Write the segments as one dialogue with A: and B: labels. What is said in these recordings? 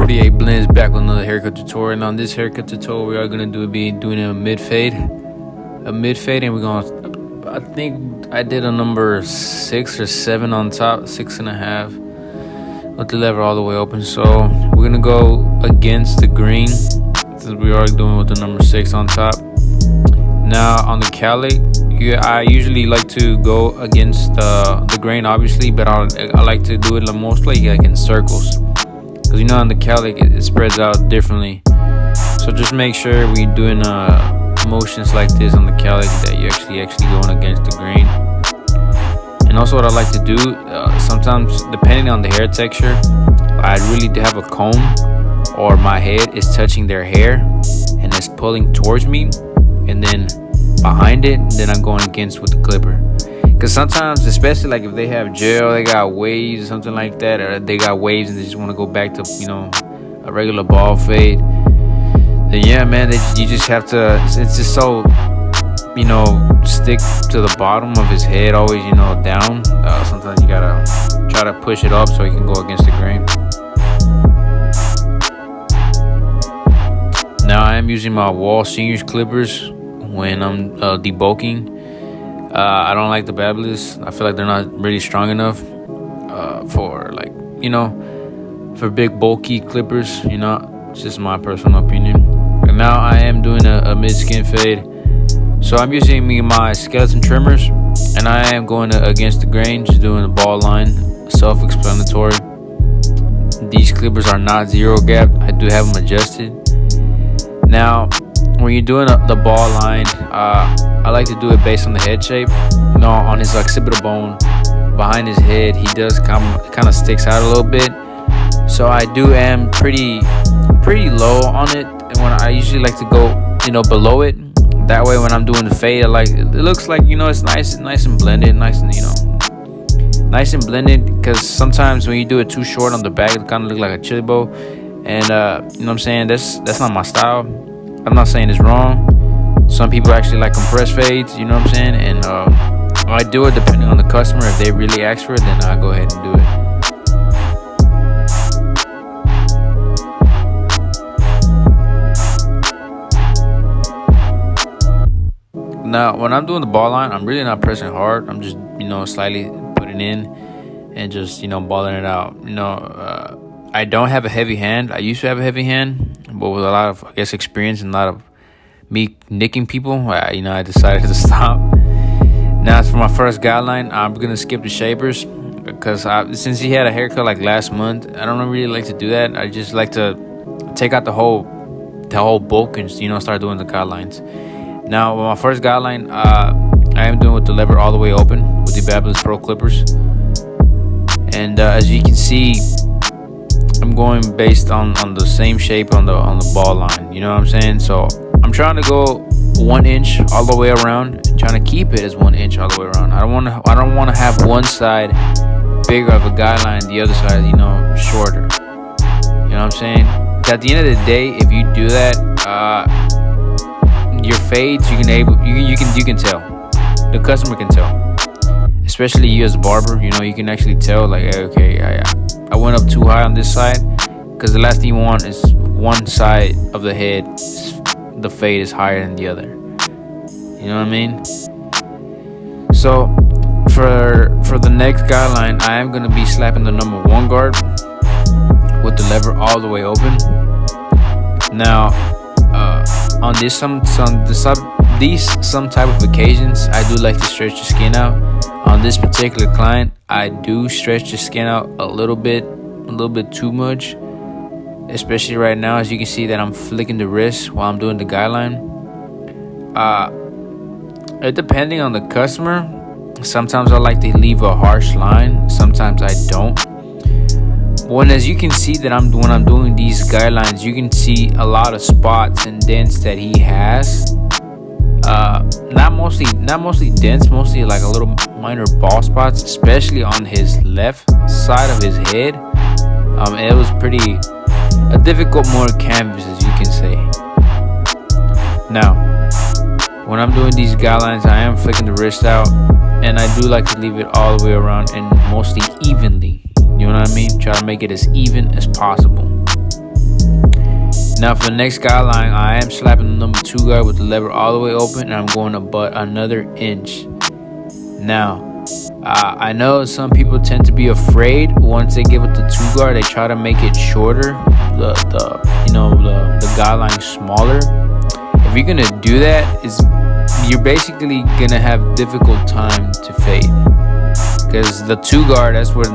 A: 48 Blends back with another haircut tutorial. And on this haircut tutorial, we are gonna be doing a mid fade, and we're gonna. I think I did a number 6 or 7 on top, 6.5, with the lever all the way open. So we're gonna go against the green since we are doing with the number 6 on top. Now on the calic, I usually like to go against the grain, obviously, but I like to do it mostly like in circles. Because on the calic it spreads out differently, so just make sure we doing motions like this on the calic that you actually going against the grain. And also what I like to do, sometimes depending on the hair texture, I really do have a comb or my head is touching their hair and it's pulling towards me, and then behind it, then I'm going against with the clipper. Because sometimes, especially like if they have gel, they got waves or something like that, or they got waves and they just want to go back to a regular ball fade, then yeah, man, you just have to, it's just so stick to the bottom of his head always, down. Sometimes you gotta try to push it up so he can go against the grain. Now I am using my Wall Seniors clippers when I'm debulking. I don't like the Barbers. I feel like they're not really strong enough for for big bulky clippers. It's just my personal opinion. And now I am doing a mid skin fade. So I'm using my skeleton trimmers, and I am going against the grain, just doing the ball line, self-explanatory. These clippers are not zero gap. I do have them adjusted. Now, when you're doing the ball line, I like to do it based on the head shape. On his occipital bone behind his head, he does kind of sticks out a little bit. So I am pretty low on it, and when I usually like to go below it. That way when I'm doing the fade, it looks like it's nice and blended, nice and blended. Because sometimes when you do it too short on the back, it kind of look like a chili bowl, and you know what I'm saying, that's not my style. I'm not saying it's wrong. Some people actually like compressed fades, you know what I'm saying? And I do it depending on the customer. If they really ask for it, then I go ahead and do it. Now, when I'm doing the ball line, I'm really not pressing hard. I'm just, slightly putting in and just, balling it out. I don't have a heavy hand. I used to have a heavy hand, but with a lot of, experience and a lot of me nicking people, I decided to stop. Now, for my first guideline, I'm going to skip the shapers because since he had a haircut like last month, I don't really like to do that. I just like to take out the whole bulk and, start doing the guidelines. Now, with my first guideline, I am doing with the lever all the way open with the Barber Pro clippers. And as you can see, I'm going based on the same shape on the ball line, you know what I'm saying? So I'm trying to go 1 inch all the way around, and trying to keep it as 1 inch all the way around. I don't want to have one side bigger of a guideline, the other side shorter. You know what I'm saying? At the end of the day, if you do that, your fades, you can tell. The customer can tell, especially you as a barber. You can actually tell, like, okay, I went up too high on this side, because the last thing you want is one side of the head, the fade is higher than the other. You know what I mean? So for the next guideline, I am gonna be slapping the number 1 guard with the lever all the way open. Now, on some type of occasions, I do like to stretch the skin out. On this particular client, I do stretch the skin out a little bit too much, especially right now. As you can see that I'm flicking the wrist while I'm doing the guideline. Depending on the customer, sometimes I like to leave a harsh line, sometimes I don't. As you can see that when I'm doing these guidelines, you can see a lot of spots and dents that he has. Not mostly dents, mostly like a little minor bald spots, especially on his left side of his head. It was a difficult more canvas, as you can say. Now, when I'm doing these guidelines, I am flicking the wrist out, and I do like to leave it all the way around and mostly evenly. You know what I mean? Try to make it as even as possible. Now for the next guideline, I am slapping the number 2 guard with the lever all the way open, and I'm going about another inch. Now, I know some people tend to be afraid once they give it the 2 guard. They try to make it shorter, the guideline smaller. If you're gonna do that, you're basically gonna have difficult time to fade, because the 2 guard, that's where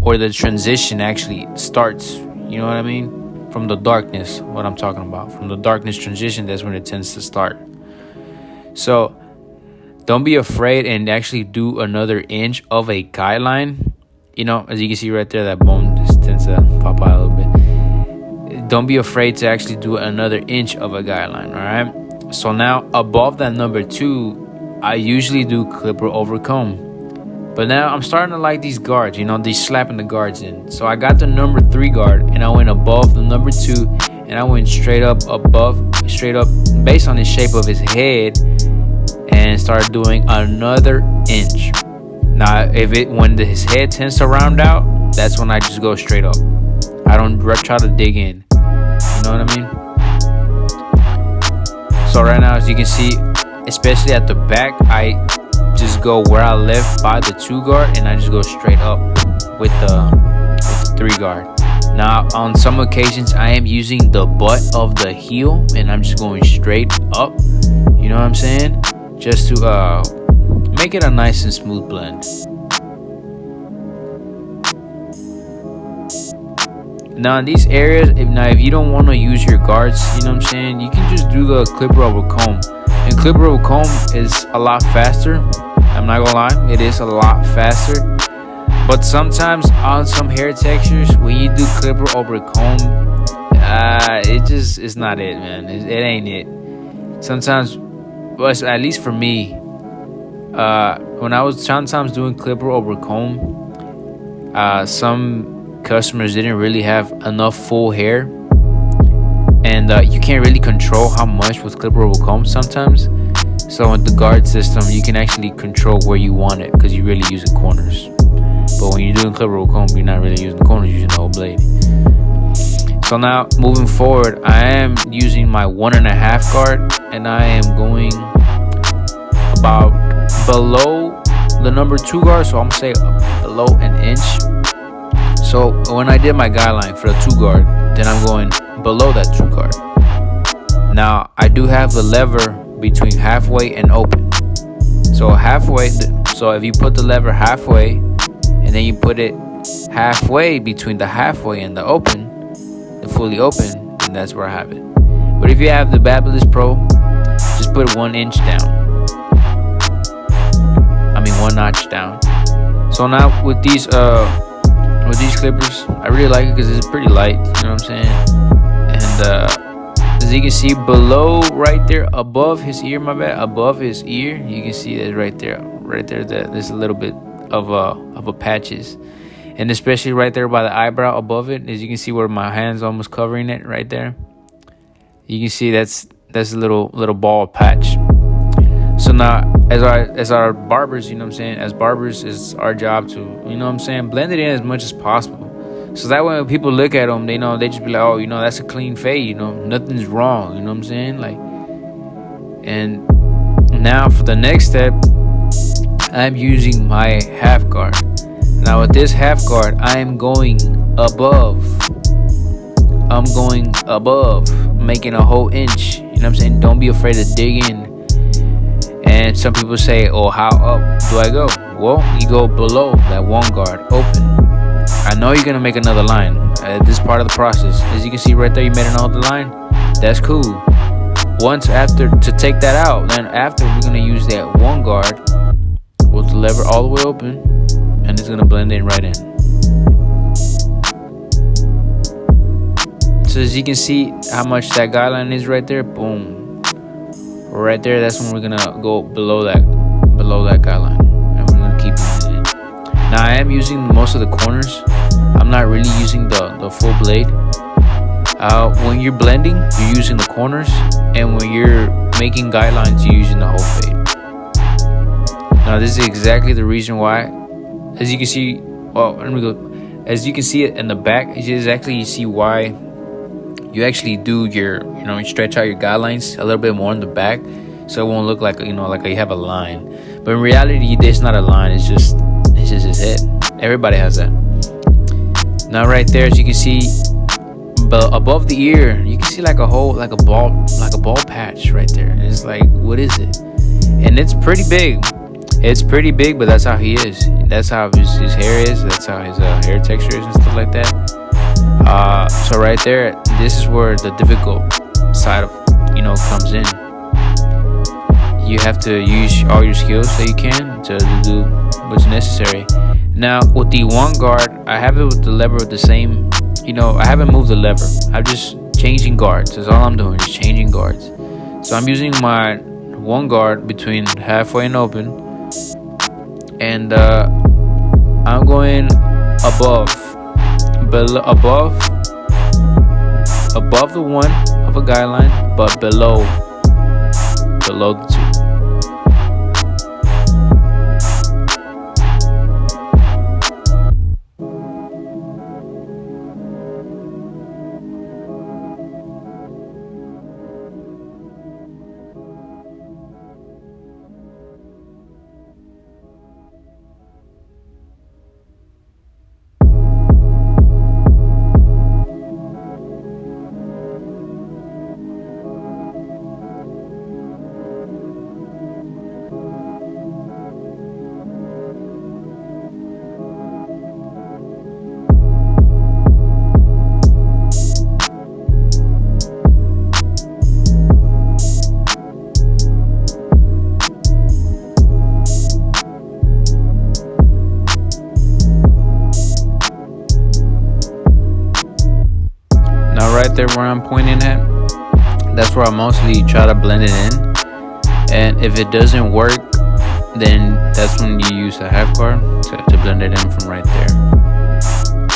A: or the transition actually starts. You know what I mean? From the darkness, what I'm talking about, from the darkness transition, that's when it tends to start. So don't be afraid and actually do another inch of a guideline. As you can see right there, that bone just tends to pop out a little bit. Don't be afraid to actually do another inch of a guideline. All right, so now above that number 2, I usually do clipper over comb. But now I'm starting to like these guards, these slapping the guards in. So I got the number 3 guard, and I went above the number 2, and I went straight up based on the shape of his head, and started doing another inch. Now, when his head tends to round out, that's when I just go straight up. I don't try to dig in. You know what I mean? So right now, as you can see, especially at the back, I just go where I left by the 2 guard, and I just go straight up with the 3 guard. Now on some occasions I am using the butt of the heel, and I'm just going straight up, you know what I'm saying, just to make it a nice and smooth blend. Now in these areas, if you don't want to use your guards, you know what I'm saying, you can just do the clipper over comb. And clipper over comb is a lot faster. I'm not gonna lie, it is a lot faster. But sometimes on some hair textures, when you do clipper over comb, it's not it, man. It ain't it. Sometimes, well, at least for me, when I was sometimes doing clipper over comb, some customers didn't really have enough full hair, and you can't really control how much with clipper over comb sometimes. So with the guard system, you can actually control where you want it, because you really use the corners. But when you're doing clipper over comb, you're not really using the corners, you're using the whole blade. So now moving forward, I am using my 1.5 guard, and I am going about below the number 2 guard, so I'm gonna say below an inch. So when I did my guideline for the 2 guard, then I'm going below that 2 guard. Now I do have the lever between halfway and open. So halfway, so if you put the lever halfway, and then you put it halfway between the halfway and the open, the fully open, then that's where I have it. But if you have the Babyliss Pro, just put 1 inch down. 1 notch down. So now with these clippers, I really like it because it's pretty light, you know what I'm saying? And as you can see below, right there above his ear, above his ear, you can see that right there, there's a little bit of a patches, and especially right there by the eyebrow above it, as you can see where my hand's almost covering it right there. You can see that's a little ball patch. So now as our barbers, you know what I'm saying, as barbers, it's our job to, you know what I'm saying, blend it in as much as possible. So that way when people look at them, they just be like, oh, that's a clean fade, nothing's wrong, you know what I'm saying? Like, and now for the next step, I'm using my half guard. Now with this half guard, I am going above. I'm going above, making a whole inch, you know what I'm saying? Don't be afraid to dig in. And some people say, oh, how up do I go? Well, you go below that 1 guard, open. I know you're gonna make another line at this part of the process. As you can see right there, you made another line. That's cool. Once after, to take that out, then after we're gonna use that 1 guard with the lever all the way open, and it's gonna blend in right in. So as you can see how much that guideline is right there, boom. Right there, that's when we're gonna go below that guideline, and we're gonna keep it in. Now I am using most of the corners. I'm not really using the full blade. When you're blending, you're using the corners, and when you're making guidelines, you're using the whole fade. Now this is exactly the reason why, as you can see, as you can see it in the back, it's exactly you see why you actually do your, you stretch out your guidelines a little bit more in the back, so it won't look like, like you have a line. But in reality, it's not a line. It's just his head. Everybody has that. Now right there, as you can see, but above the ear, you can see like a ball patch right there. And it's like, what is it? And it's pretty big. It's pretty big, but that's how he is. That's how his hair is. That's how his hair texture is and stuff like that. So right there, this is where the difficult side of, comes in. You have to use all your skills that you can to do what's necessary. Now with the one guard, I have it with the lever with the same, I haven't moved the lever. I'm just changing guards. That's all I'm doing, just changing guards. So I'm using my one guard between halfway and open, and I'm going above the one of a guideline, but below the two. Right there where I'm pointing at, that's where I mostly try to blend it in. And if it doesn't work, then that's when you use a half guard to blend it in from right there.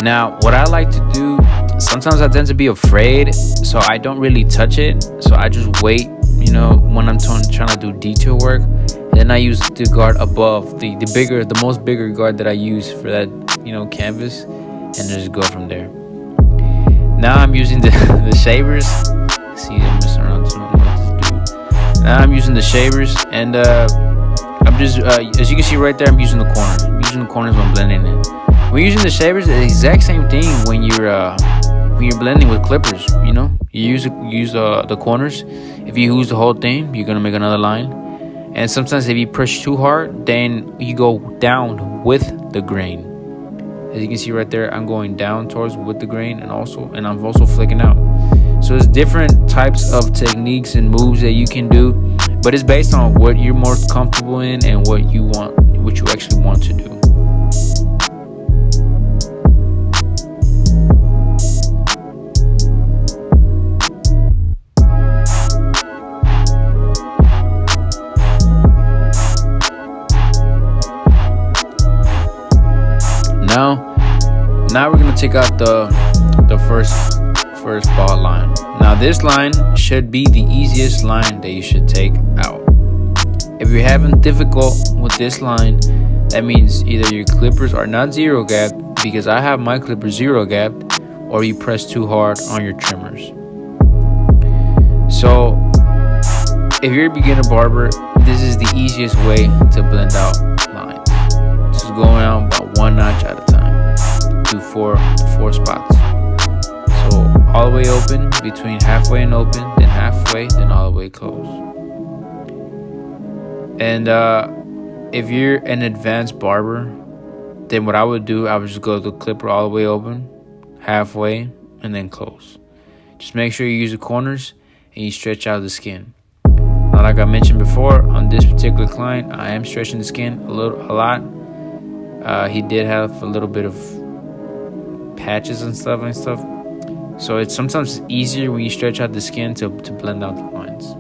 A: Now what I like to do, sometimes I tend to be afraid, so I don't really touch it. So I just wait, when I'm trying to do detail work, and then I use the guard above the most bigger guard that I use for that canvas, and just go from there. Now I'm using the shavers. See, I'm messing around too much. Now I'm using the shavers, and I'm just as you can see right there, I'm using the corner. I'm using the corners when I'm blending it. When you're using the shavers, it's the exact same thing when you're blending with clippers. You use the corners. If you use the whole thing, you're gonna make another line. And sometimes if you push too hard, then you go down with the grain. As you can see right there, I'm going down towards with the grain, and I'm also flicking out. So there's different types of techniques and moves that you can do, but it's based on what you're most comfortable in and what you actually want to do. Now we're gonna take out the first ball line. Now this line should be the easiest line that you should take out. If you're having difficult with this line, that means either your clippers are not zero gapped, because I have my clippers zero gapped, or you press too hard on your trimmers. So if you're a beginner barber, this is the easiest way to blend out lines. Just going out about one notch at a time. Do four spots. So all the way open, between halfway and open, then halfway, then all the way close. And if you're an advanced barber, then what I would do, I would just go to the clipper all the way open, halfway, and then close. Just make sure you use the corners and you stretch out the skin. Now, like I mentioned before, on this particular client, I am stretching the skin a lot. He did have a little bit of patches and stuff. So it's sometimes easier when you stretch out the skin to blend out the lines.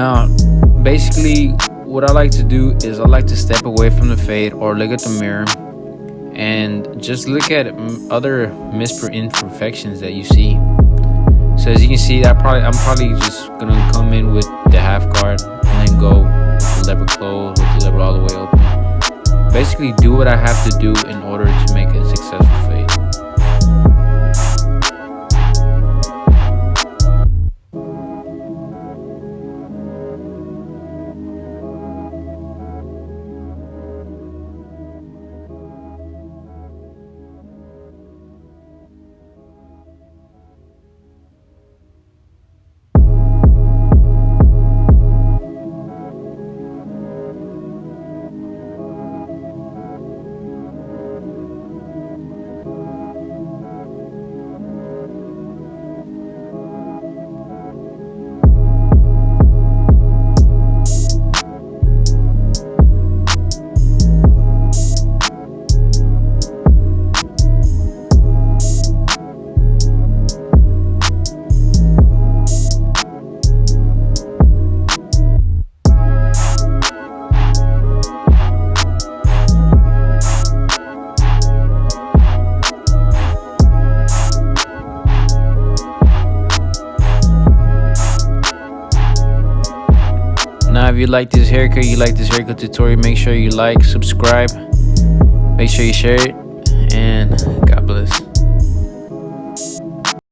A: Now, basically, what I like to do is I like to step away from the fade or look at the mirror and just look at other imperfections that you see. So as you can see, I'm probably just gonna come in with the half guard and then go with the lever closed, with the lever all the way open. Basically, do what I have to do in order to make a successful fade. Now, if you like this haircut, tutorial, make sure you like, subscribe, make sure you share it, and